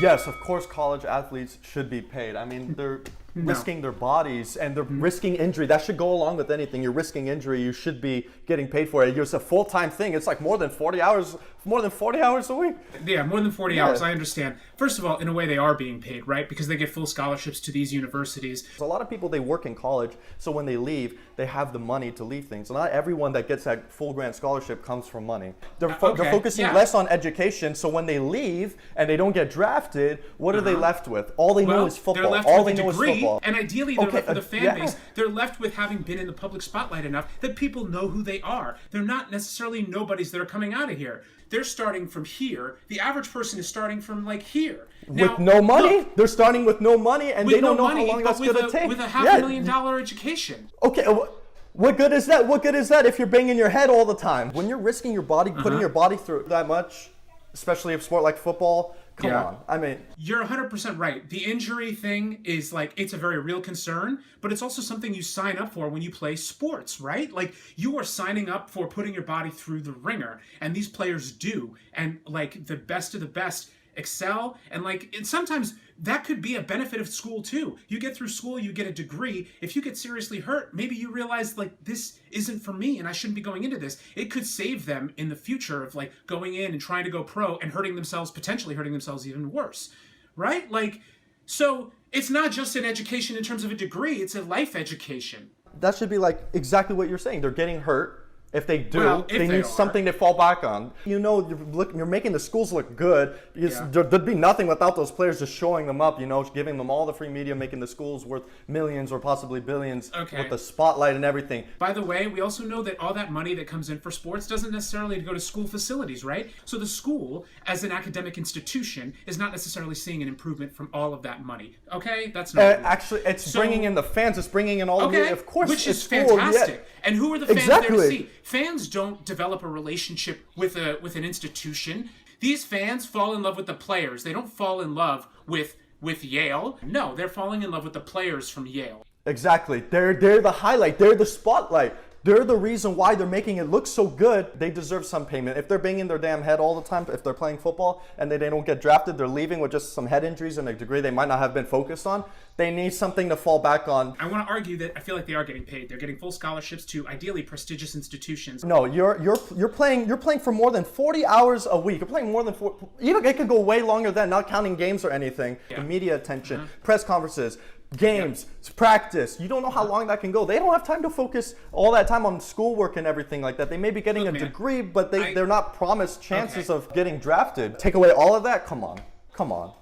Yes, of course college athletes should be paid. I mean, they're risking their bodies and they're risking injury. That should go along with anything. You're risking injury, you should be getting paid for it. It's a full-time thing. It's like more than 40 hours a week. Yeah, more than 40 hours, I understand. First of all, in a way they are being paid, right? Because they get full scholarships to these universities. A lot of people, they work in college, so when they leave, they have the money to leave things. Not everyone that gets that full grant scholarship comes from money. They're focusing less on education, so when they leave and they don't get drafted, what are they left with? All they know is football. All they know is football. And ideally, they're left with a fan base. They're left with having been in the public spotlight enough that people know who they are. They're not necessarily nobodies that are coming out of here. They're starting from here. The average person is starting from like here. Now, with no money? Look, they're starting with no money and they don't know how long that's going to take. With a $500,000 education. Okay, what good is that? What good is that if you're banging your head all the time? When you're risking your body, putting your body through that much, especially a sport like football, come on. I mean, you're 100% right. The injury thing is like, it's a very real concern, but it's also something you sign up for when you play sports, right? Like, you are signing up for putting your body through the ringer, and these players do. And like, the best of the best excel, and like, and sometimes that could be a benefit of school too. You get through school, you get a degree. If you get seriously hurt, maybe you realize like, this isn't for me and I shouldn't be going into this. It could save them in the future of like going in and trying to go pro and potentially hurting themselves even worse, right? Like, so it's not just an education in terms of a degree, it's a life education. That should be like exactly what you're saying. They're getting hurt. If they do, they need something to fall back on. You know, you're making the schools look good. There'd be nothing without those players just showing them up, you know, giving them all the free media, making the schools worth millions or possibly billions with the spotlight and everything. By the way, we also know that all that money that comes in for sports doesn't necessarily go to school facilities, right? So the school, as an academic institution, is not necessarily seeing an improvement from all of that money. Okay? That's not actually, it's bringing in the fans. It's bringing in all of the, of course. Which is fantastic. And who are the fans there to see? Fans don't develop a relationship with an institution. These fans fall in love with the players. They don't fall in love with Yale. No, they're falling in love with the players from Yale. Exactly. They're the highlight. They're the spotlight. They're the reason why they're making it look so good. They deserve some payment. If they're banging their damn head all the time, if they're playing football and they don't get drafted, they're leaving with just some head injuries and a degree they might not have been focused on. They need something to fall back on. I want to argue that I feel like they are getting paid. They're getting full scholarships to ideally prestigious institutions. No, you're playing for more than 40 hours a week. You're playing more than 4. Even it could go way longer than, not counting games or anything. The media attention, press conferences, games, practice. You don't know how long that can go. They don't have time to focus all that time on schoolwork and everything like that. They may be getting a degree, but they're not promised chances of getting drafted. Take away all of that? Come on.